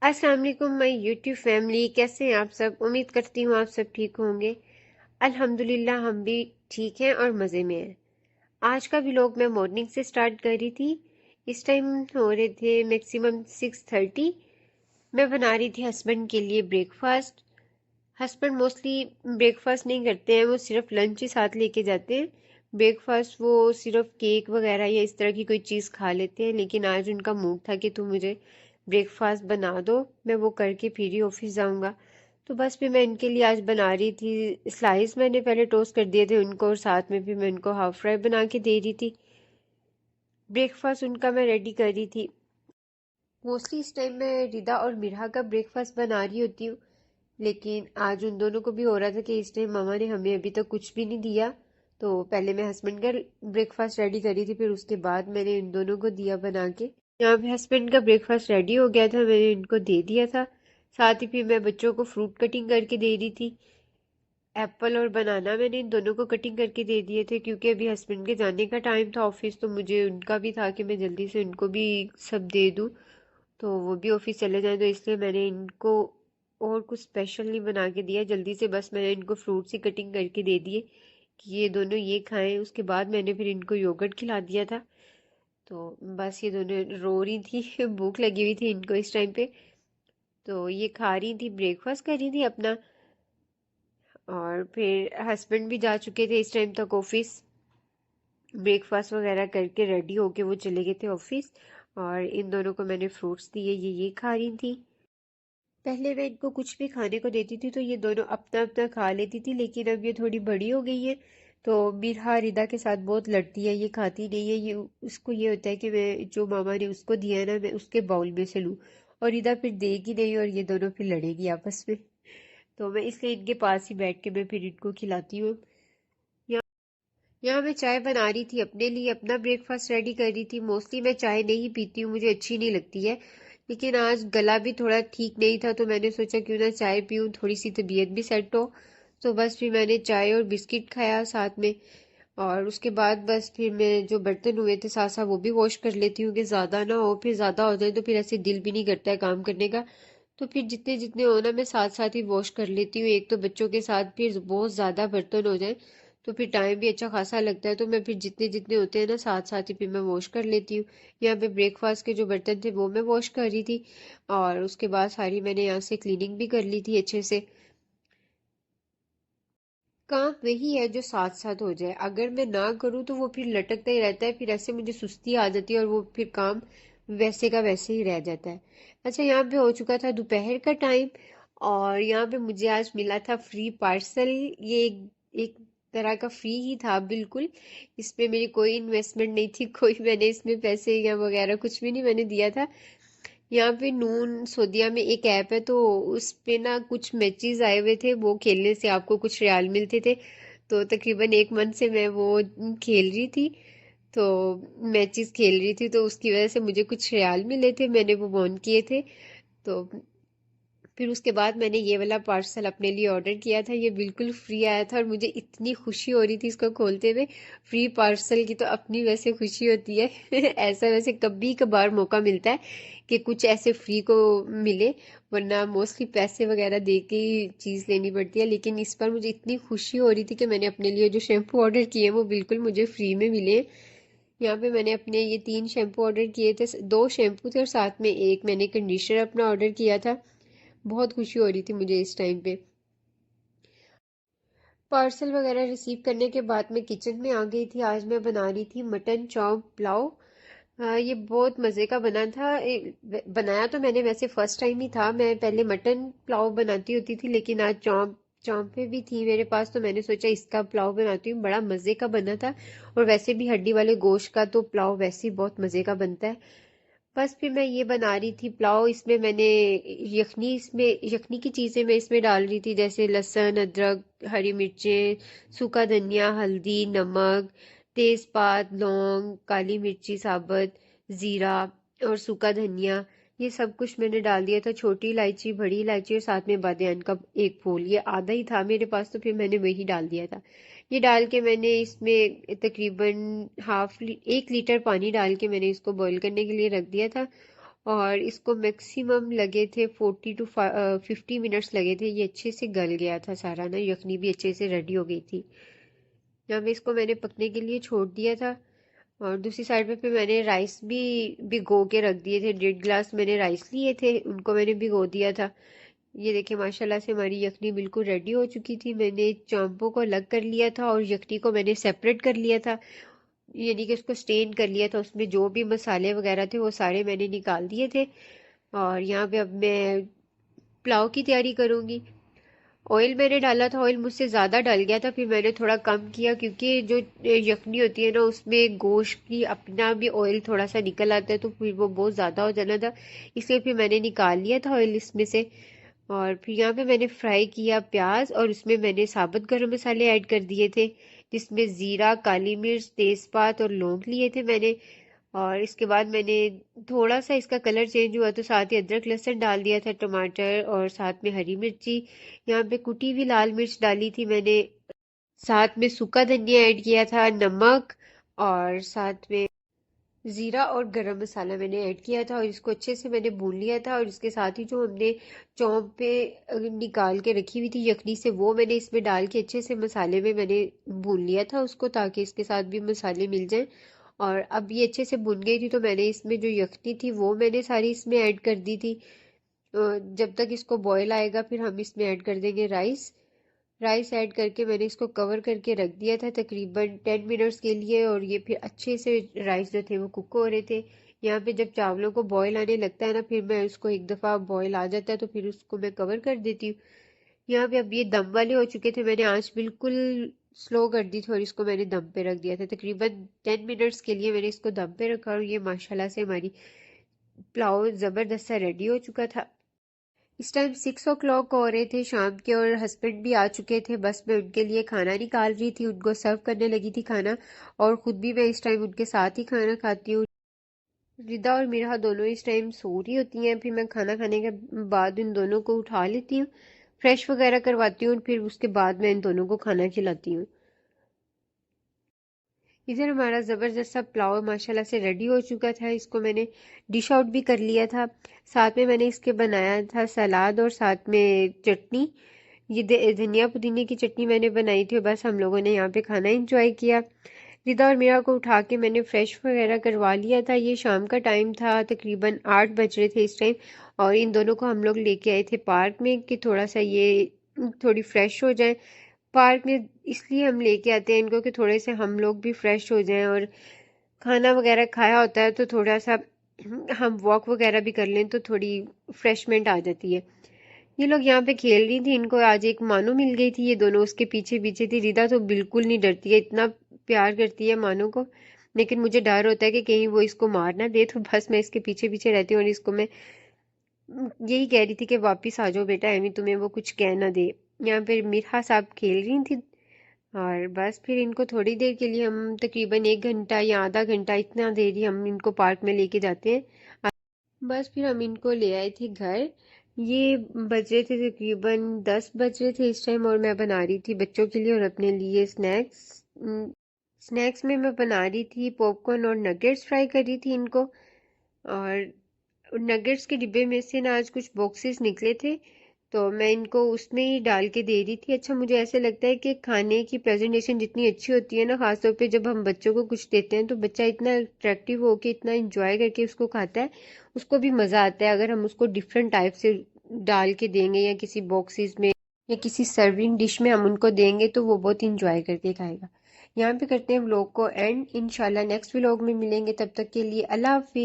अस्सलाम वालेकुम my YouTube family, कैसे हैं आप सब। उम्मीद करती हूँ आप सब ठीक होंगे। अल्हम्दुलिल्लाह हम भी ठीक हैं और मज़े में हैं। आज का व्लॉग मैं मॉर्निंग से स्टार्ट कर रही थी। इस टाइम हो रहे थे मैक्सिमम 6:30। मैं बना रही थी हस्बैंड के लिए ब्रेकफास्ट। हस्बैंड मोस्टली ब्रेकफास्ट नहीं करते हैं, वो सिर्फ लंच ही साथ लेके जाते हैं। ब्रेकफास्ट वो सिर्फ केक वगैरह या इस तरह की कोई चीज़ खा लेते हैं, लेकिन आज उनका मूड था कि तुम मुझे ब्रेकफास्ट बना दो, मैं वो करके फिर ही ऑफिस जाऊंगा। तो बस फिर मैं इनके लिए आज बना रही थी स्लाइस। मैंने पहले टोस्ट कर दिए थे उनको और साथ में फिर मैं उनको हाफ फ्राई बना के दे रही थी। ब्रेकफास्ट उनका मैं रेडी कर रही थी। मोस्टली इस टाइम मैं रिदा और मिरहा का ब्रेकफास्ट बना रही होती हूँ, लेकिन आज उन दोनों को भी हो रहा था कि इस टाइम मामा ने हमें अभी तक कुछ भी नहीं दिया। तो पहले मैं हस्बैंड का ब्रेकफास्ट रेडी करी थी, फिर उसके बाद मैंने इन दोनों को दिया बना के। यहाँ पे हस्बैंड का ब्रेकफास्ट रेडी हो गया था, मैंने इनको दे दिया था। साथ ही फिर मैं बच्चों को फ्रूट कटिंग करके दे रही थी। एप्पल और बनाना मैंने इन दोनों को कटिंग करके दे दिए थे, क्योंकि अभी हस्बैंड के जाने का टाइम था ऑफिस, तो मुझे उनका भी था कि मैं जल्दी से उनको भी सब दे दूँ, तो वो भी ऑफिस चले जाएं। तो इसलिए मैंने इनको और कुछ स्पेशल नहीं बना के दिया, जल्दी से बस मैंने इनको फ्रूट्स ही कटिंग करके दे दिए कि ये दोनों ये खाएं। उसके बाद मैंने फिर इनको योगर्ट खिला दिया था। तो बस ये दोनों रो रही थी भूख लगी हुई थी इनको इस टाइम पे। तो ये खा रही थी, ब्रेकफास्ट कर रही थी अपना। और फिर हस्बैंड भी जा चुके थे इस टाइम तक ऑफिस। ब्रेकफास्ट वगैरह करके रेडी होके वो चले गए थे ऑफिस। और इन दोनों को मैंने फ्रूट्स दिए, ये खा रही थी। पहले मैं इनको कुछ भी खाने को देती थी तो ये दोनों अपना अपना खा लेती थी, लेकिन अब ये थोड़ी बड़ी हो गई है तो मिरहा रिदा के साथ बहुत लड़ती है, ये खाती नहीं है। ये उसको ये होता है कि मैं जो मामा ने उसको दिया है ना, मैं उसके बाउल में से लूं। और रिदा फिर देगी नहीं और ये दोनों फिर लड़ेगी आपस में। तो मैं इसलिए इनके पास ही बैठ के मैं फिर इनको खिलाती हूँ। यहाँ मैं चाय बना रही थी अपने लिए, अपना ब्रेकफास्ट रेडी कर रही थी। मोस्टली मैं चाय नहीं पीती हूँ, मुझे अच्छी नहीं लगती है, लेकिन आज गला भी थोड़ा ठीक नहीं था तो मैंने सोचा क्यों ना चाय पीऊँ, थोड़ी सी तबीयत भी सेट हो। तो बस फिर मैंने चाय और बिस्किट खाया साथ में। और उसके बाद बस फिर मैं जो बर्तन हुए थे साथ साथ वो भी वॉश कर लेती हूँ कि ज़्यादा ना हो, फिर ज़्यादा हो जाए तो फिर ऐसे दिल भी नहीं करता है काम करने का। तो फिर जितने जितने हो ना मैं साथ साथ ही वॉश कर लेती हूँ, एक तो बच्चों के साथ फिर बहुत ज़्यादा बर्तन हो जाए तो फिर टाइम भी अच्छा खासा लगता है। तो मैं फिर जितने जितने होते हैं ना साथ साथ ही फिर मैं वॉश कर लेती हूँ। यहाँ पे ब्रेकफास्ट के जो बर्तन थे वो मैं वॉश कर रही थी, और उसके बाद सारी मैंने यहाँ से क्लीनिंग भी कर ली थी अच्छे से। काम वही है जो साथ साथ हो जाए, अगर मैं ना करूँ तो वो फिर लटकता ही रहता है, फिर ऐसे मुझे सुस्ती आ जाती है और वो फिर काम वैसे का वैसे ही रह जाता है। अच्छा, यहाँ पे हो चुका था दोपहर का टाइम, और यहाँ पे मुझे आज मिला था फ्री पार्सल। ये एक तरह का फ्री ही था बिल्कुल। इसमें मेरी कोई इन्वेस्टमेंट नहीं थी, कोई मैंने इसमें पैसे या वगैरह कुछ भी नहीं मैंने दिया था। यहाँ पे नून सोदिया में एक ऐप है, तो उस पे ना कुछ मैचेस आए हुए थे, वो खेलने से आपको कुछ रियाल मिलते थे। तो तकरीबन एक मंथ से मैं वो खेल रही थी। तो मैचेस खेल रही थी तो उसकी वजह से मुझे कुछ रियाल मिले थे, मैंने वो वॉन किए थे। तो फिर उसके बाद मैंने ये वाला पार्सल अपने लिए ऑर्डर किया था, ये बिल्कुल फ्री आया था और मुझे इतनी खुशी हो रही थी इसको खोलते हुए। फ्री पार्सल की तो अपनी वैसे खुशी होती है ऐसा वैसे कभी कभार मौका मिलता है कि कुछ ऐसे फ्री को मिले, वरना मोस्टली पैसे वगैरह दे के ही चीज़ लेनी पड़ती है। लेकिन इस बार मुझे इतनी खुशी हो रही थी कि मैंने अपने लिए जो शैम्पू ऑर्डर किए वो बिल्कुल मुझे फ्री में मिले। यहाँ पे मैंने अपने ये 3 शैम्पू ऑर्डर किए थे, 2 शैम्पू थे और साथ में एक मैंने कंडीशनर अपना ऑर्डर किया था। बहुत खुशी हो रही थी मुझे इस टाइम पे। पार्सल वगैरह रिसीव करने के बाद मैं किचन में आ गई थी। आज मैं बना रही थी मटन चाँप पुलाव। ये बहुत मज़े का बना था। बनाया तो मैंने वैसे फर्स्ट टाइम ही था, मैं पहले मटन पुलाव बनाती होती थी, लेकिन आज चाँपे भी थी मेरे पास तो मैंने सोचा इसका पुलाव बनाती हूँ। बड़ा मज़े का बना था, और वैसे भी हड्डी वाले गोश्त का तो पुलाव वैसे ही बहुत मज़े का बनता है। बस फिर मैं ये बना रही थी पुलाव। इसमें मैंने यखनी की चीज़ें मैं इसमें डाल रही थी, जैसे लहसुन, अदरक, हरी मिर्चें, सूखा धनिया, हल्दी, नमक, तेज़पात, लौंग, काली मिर्ची साबुत, ज़ीरा और सूखा धनिया। ये सब कुछ मैंने डाल दिया था, छोटी इलायची, बड़ी इलायची और साथ में बादियान का एक फूल, ये आधा ही था मेरे पास तो फिर मैंने वही डाल दिया था। ये डाल के मैंने इसमें तकरीबन 1 लीटर पानी डाल के मैंने इसको बॉईल करने के लिए रख दिया था। और इसको मैक्सिमम लगे थे 40 to 50 मिनट्स लगे थे। ये अच्छे से गल गया था सारा ना, यखनी भी अच्छे से रेडी हो गई थी। यहाँ पे इसको मैंने पकने के लिए छोड़ दिया था। और दूसरी साइड पे फिर मैंने राइस भी भिगो के रख दिए थे। 1.5 गिलास मैंने राइस लिए थे, उनको मैंने भिगो दिया था। ये देखिए माशाल्लाह से हमारी यखनी बिल्कुल रेडी हो चुकी थी। मैंने चांपों को अलग कर लिया था और यखनी को मैंने सेपरेट कर लिया था, यानी कि उसको स्टेन कर लिया था। उसमें जो भी मसाले वगैरह थे वो सारे मैंने निकाल दिए थे। और यहाँ पे अब मैं पुलाव की तैयारी करूँगी। ऑयल मैंने डाला था, ऑयल मुझसे ज़्यादा डल गया था, फिर मैंने थोड़ा कम किया, क्योंकि जो यखनी होती है ना उसमें गोश्त की अपना भी ऑयल थोड़ा सा निकल आता है, तो फिर वो बहुत ज़्यादा हो जाना था, इसलिए फिर मैंने निकाल लिया था ऑयल इसमें से। और फिर यहाँ पे मैंने फ्राई किया प्याज, और उसमें मैंने साबुत गरम मसाले ऐड कर दिए थे, जिसमें ज़ीरा, काली मिर्च, तेज़पात और लौंग लिए थे मैंने। और इसके बाद मैंने थोड़ा सा इसका कलर चेंज हुआ तो साथ ही अदरक लहसुन डाल दिया था, टमाटर और साथ में हरी मिर्ची, यहाँ पे कुटी हुई लाल मिर्च डाली थी मैंने, साथ में सूखा धनिया ऐड किया था, नमक, और साथ में जीरा और गरम मसाला मैंने ऐड किया था, और इसको अच्छे से मैंने भून लिया था। और इसके साथ ही जो हमने चौंप पे निकाल के रखी हुई थी यखनी से, वो मैंने इसमें डाल के अच्छे से मसाले में मैंने भून लिया था उसको, ताकि इसके साथ भी मसाले मिल जाएं। और अब ये अच्छे से भुन गई थी तो मैंने इसमें जो यखनी थी वो मैंने सारी इसमें ऐड कर दी थी। जब तक इसको बॉयल आएगा फिर हम इसमें ऐड कर देंगे राइस। राइस ऐड करके मैंने इसको कवर करके रख दिया था तकरीबन 10 मिनट्स के लिए, और ये फिर अच्छे से राइस जो थे वो कुक हो रहे थे। यहाँ पे जब चावलों को बॉयल आने लगता है ना, फिर मैं उसको एक दफ़ा बॉयल आ जाता है तो फिर उसको मैं कवर कर देती हूँ। यहाँ पे अब ये दम वाले हो चुके थे, मैंने आंच बिल्कुल स्लो कर दी थी और इसको मैंने दम पे रख दिया था। तकरीबन 10 मिनट्स के लिए मैंने इसको दम पे रखा, और ये माशाल्लाह से हमारी पुलाव ज़बरदस्त सा रेडी हो चुका था। इस टाइम 6 o'clock हो रहे थे शाम के, और हस्बैंड भी आ चुके थे। बस मैं उनके लिए खाना निकाल रही थी, उनको सर्व करने लगी थी खाना, और ख़ुद भी मैं इस टाइम उनके साथ ही खाना खाती हूँ। रिदा और मिराह दोनों इस टाइम सो रही होती हैं, फिर मैं खाना खाने के बाद इन दोनों को उठा लेती हूँ, फ्रेश वगैरह करवाती हूँ, फिर उसके बाद मैं इन दोनों को खाना खिलाती हूँ। इधर हमारा ज़बरदस्त सा पुलाव माशाल्लाह से रेडी हो चुका था। इसको मैंने डिश आउट भी कर लिया था। साथ में मैंने इसके बनाया था सलाद, और साथ में चटनी। ये धनिया पुदीने की चटनी मैंने बनाई थी, और बस हम लोगों ने यहाँ पे खाना एंजॉय किया। रिदा और मीरा को उठा के मैंने फ्रेश वगैरह करवा लिया था। ये शाम का टाइम था, तकरीबन 8 बज रहे थे इस टाइम, और इन दोनों को हम लोग लेके आए थे पार्क में कि थोड़ा सा ये थोड़ी फ्रेश हो जाए। पार्क में इसलिए हम लेके आते हैं इनको कि थोड़े से हम लोग भी फ्रेश हो जाएं, और खाना वगैरह खाया होता है तो थोड़ा सा हम वॉक वगैरह भी कर लें तो थोड़ी फ्रेशमेंट आ जाती है। ये लोग यहाँ पे खेल रही थी, इनको आज एक मानो मिल गई थी, ये दोनों उसके पीछे पीछे थी। रिदा तो बिल्कुल नहीं डरती है, इतना प्यार करती है मानो को, लेकिन मुझे डर होता है कि कहीं वो इसको मार ना दे, तो बस मैं इसके पीछे पीछे रहती हूँ, और इसको मैं यही कह रही थी कि वापिस आ जाओ बेटा, एमी तुम्हें वो कुछ कह ना दे। यहाँ पे मिरहा साहब खेल रही थी, और बस फिर इनको थोड़ी देर के लिए हम तकरीबन 1 घंटा या आधा घंटा, इतना देर ही हम इनको पार्क में लेके जाते हैं। बस फिर हम इनको ले आए थे घर। ये बज रहे थे तकरीबन 10 बज रहे थे इस टाइम, और मैं बना रही थी बच्चों के लिए और अपने लिए स्नैक्स। स्नैक्स में मैं बना रही थी पॉपकॉर्न और नगेट्स, फ्राई कर रही थी इनको। और नगेट्स के डिब्बे में से ना आज कुछ बॉक्सेस निकले थे, तो मैं इनको उसमें ही डाल के दे रही थी। अच्छा, मुझे ऐसे लगता है कि खाने की प्रेजेंटेशन जितनी अच्छी होती है ना, खासतौर पे जब हम बच्चों को कुछ देते हैं, तो बच्चा इतना अट्रैक्टिव होके इतना इंजॉय करके उसको खाता है, उसको भी मज़ा आता है। अगर हम उसको डिफरेंट टाइप से डाल के देंगे या किसी बॉक्सेस में या किसी सर्विंग डिश में हम उनको देंगे, तो वो बहुत इंजॉय करके खाएगा। यहाँ पे करते हैं व्लॉग को एंड, इंशाल्लाह नेक्स्ट व्लॉग में मिलेंगे, तब तक के लिए अल्लाह हाफिज़।